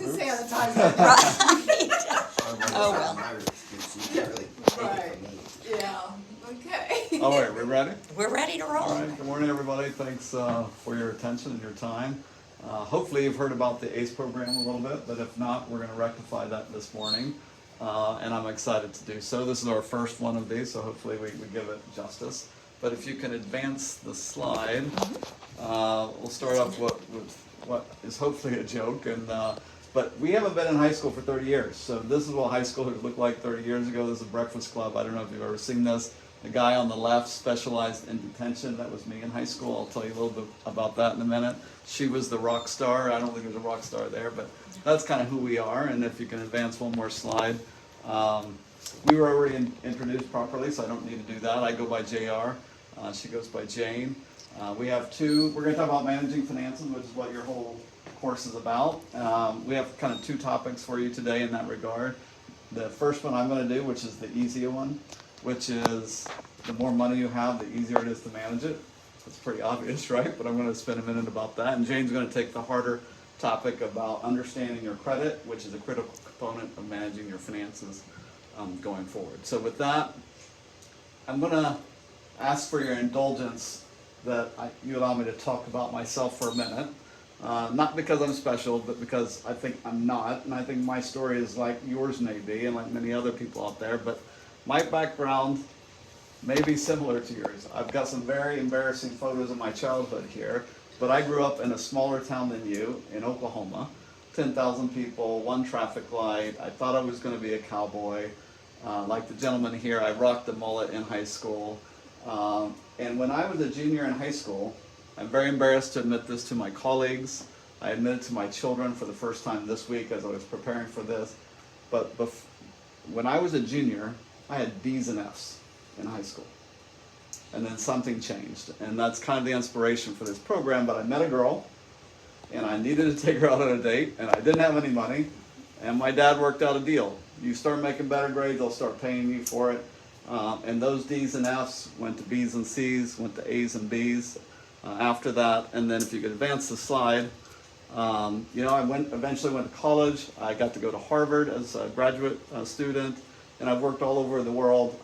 sanitizer. Right. Oh, well. Right, yeah, okay. All right, we ready? We're ready to roll. All right, good morning, everybody. Thanks for your attention and your time. Hopefully you've heard about the ACE program a little bit, but if not, we're going to rectify that this morning. And I'm excited to do so. This is our first one of these, so hopefully we give it justice. But if you can advance the slide, we'll start off with what is hopefully a joke. But we haven't been in high school for 30 years. So this is what high schoolers looked like 30 years ago. This is a Breakfast Club. I don't know if you've ever seen this. The guy on the left specialized in detention. That was me in high school. I'll tell you a little bit about that in a minute. She was the rock star. I don't think there's a rock star there, but that's kind of who we are. And if you can advance one more slide. We were already introduced properly, so I don't need to do that. I go by JR. She goes by Jane. We have we're going to talk about managing finances, which is what your whole course is about. We have kind of two topics for you today in that regard. The first one I'm going to do, which is the easier one, which is the more money you have, the easier it is to manage it. It's pretty obvious, right? But I'm going to spend a minute about that. And Jane's going to take the harder topic about understanding your credit, which is a critical component of managing your finances going forward. So with that, I'm going to ask for your indulgence that you allow me to talk about myself for a minute. Not because I'm special, but because I think I'm not. And I think my story is like yours may be, and like many other people out there. But my background may be similar to yours. I've got some very embarrassing photos of my childhood here. But I grew up in a smaller town than you, in Oklahoma. 10,000 people, one traffic light. I thought I was going to be a cowboy. Like the gentleman here, I rocked the mullet in high school. And when I was a junior in high school, I'm very embarrassed to admit this to my colleagues. I admitted to my children for the first time this week as I was preparing for this. But when I was a junior, I had D's and F's in high school. And then something changed. And that's kind of the inspiration for this program. But I met a girl, and I needed to take her out on a date, and I didn't have any money. And my dad worked out a deal. You start making better grades, they'll start paying you for it. And those D's and F's went to B's and C's, went to A's and B's after that. And then if you could advance the slide, I eventually went to college. I got to go to Harvard as a graduate student. And I've worked all over the world,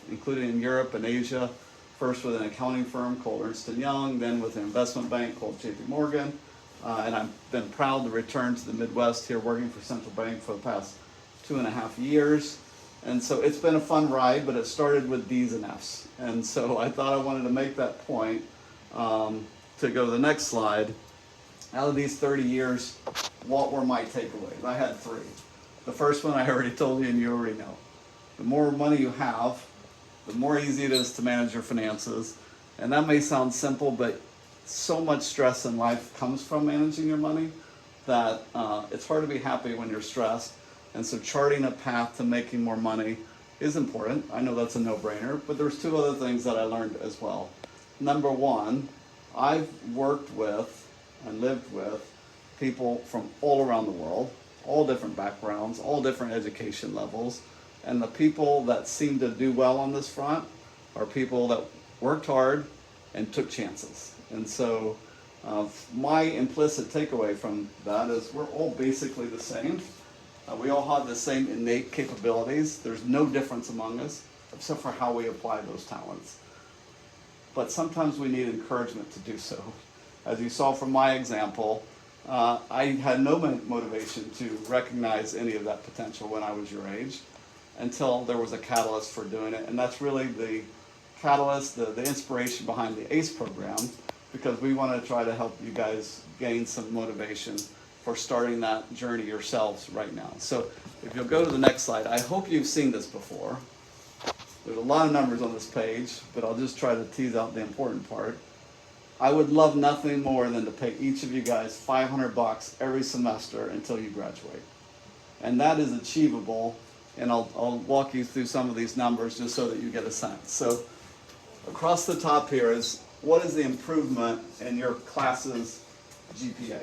including in Europe and Asia. First with an accounting firm called Ernst & Young, then with an investment bank called JP Morgan. And I've been proud to return to the Midwest here working for Central Bank for the past 2.5 years. And so it's been a fun ride, but it started with D's and F's. And so I thought I wanted to make that point to go to the next slide. Out of these 30 years, what were my takeaways? I had 3. The first one I already told you and you already know. The more money you have, the more easy it is to manage your finances. And that may sound simple, but so much stress in life comes from managing your money that it's hard to be happy when you're stressed. And so charting a path to making more money is important. I know that's a no-brainer, but there's 2 other things that I learned as well. Number 1, I've worked with and lived with people from all around the world, all different backgrounds, all different education levels. And the people that seem to do well on this front are people that worked hard and took chances. And so my implicit takeaway from that is we're all basically the same. We all have the same innate capabilities. There's no difference among us, except for how we apply those talents. But sometimes we need encouragement to do so. As you saw from my example, I had no motivation to recognize any of that potential when I was your age until there was a catalyst for doing it. And that's really the catalyst, the inspiration behind the ACE program, because we want to try to help you guys gain some motivation for starting that journey yourselves right now. So if you'll go to the next slide, I hope you've seen this before. There's a lot of numbers on this page, but I'll just try to tease out the important part. I would love nothing more than to pay each of you guys $500 every semester until you graduate. And that is achievable, and I'll walk you through some of these numbers just so that you get a sense. So across the top here is what is the improvement in your class's GPA?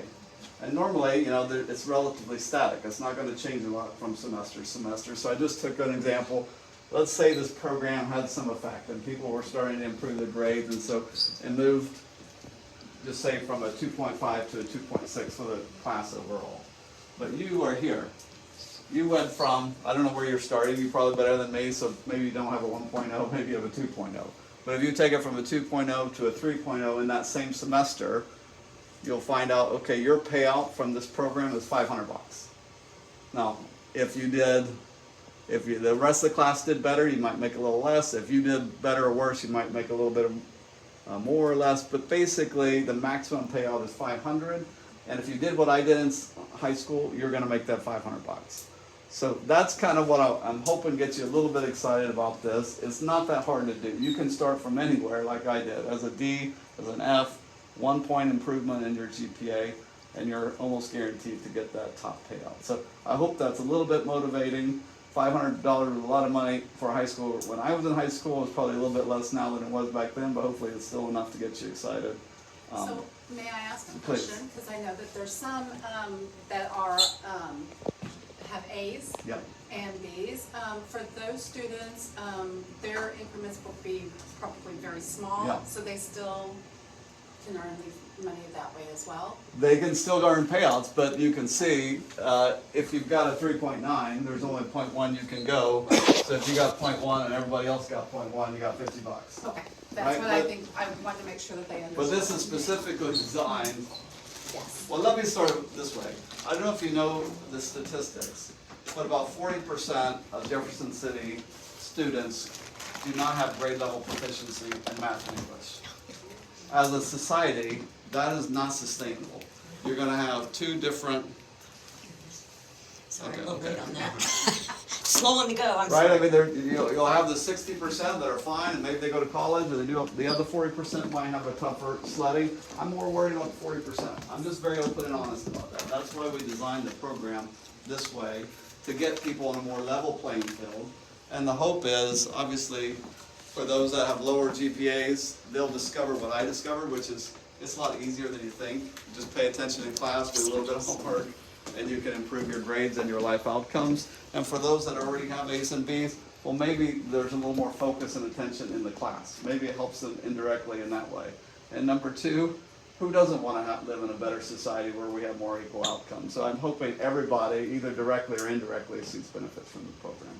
And normally, it's relatively static. It's not going to change a lot from semester to semester. So I just took an example. Let's say this program had some effect and people were starting to improve their grades, and so it moved, just say, from a 2.5 to a 2.6 for the class overall. but you are here. You went from, I don't know where you're starting, you're probably better than me, so maybe you don't have a 1.0, maybe you have a 2.0. But if you take it from a 2.0 to a 3.0 in that same semester, you'll find out, okay, your payout from this program is $500. Now, if the rest of the class did better, you might make a little less. If you did better or worse, you might make a little bit of more or less. But basically, the maximum payout is $500. And if you did what I did in high school, you're going to make that $500. So that's kind of what I'm hoping gets you a little bit excited about this. It's not that hard to do. You can start from anywhere like I did, as a D, as an F, 1 point improvement in your GPA, and you're almost guaranteed to get that top payout. So I hope that's a little bit motivating. $500 is a lot of money for high school. When I was in high school, it's probably a little bit less now than it was back then, but hopefully it's still enough to get you excited. So may I ask a please. question? Because I know that there's some that are, have A's Yep. and B's. For those students, their increments will be probably very small, Yeah. so they still can earn the money that way as well. They can still earn payouts, but you can see, if you've got a 3.9, there's only 0.1 you can go. So if you got 0.1 and everybody else got 0.1, you got $50. Okay, that's Right, what I but- think, I wanted to make sure that they understood. But this is specifically designed. Yes. Well, let me start this way. I don't know if you know the statistics, but about 40% of Jefferson City students do not have grade level proficiency in math and English. As a society, that is not sustainable. You're gonna have two different, Sorry, Okay, we'll okay. wait on that. Slowing to go, I'm right? sorry. I mean, you'll have the 60% that are fine, and maybe they go to college, or they do. The other 40% might have a tougher sledding. I'm more worried about the 40%. I'm just very open and honest about that. That's why we designed the program this way, to get people on a more level playing field. And the hope is, obviously, for those that have lower GPAs, they'll discover what I discovered, which is it's a lot easier than you think. Just pay attention in class, do a little bit of homework, and you can improve your grades and your life outcomes. And for those that already have A's and B's, well, maybe there's a little more focus and attention in the class. Maybe it helps them indirectly in that way. And number two, who doesn't want to live in a better society where we have more equal outcomes? So I'm hoping everybody, either directly or indirectly, sees benefits from the program.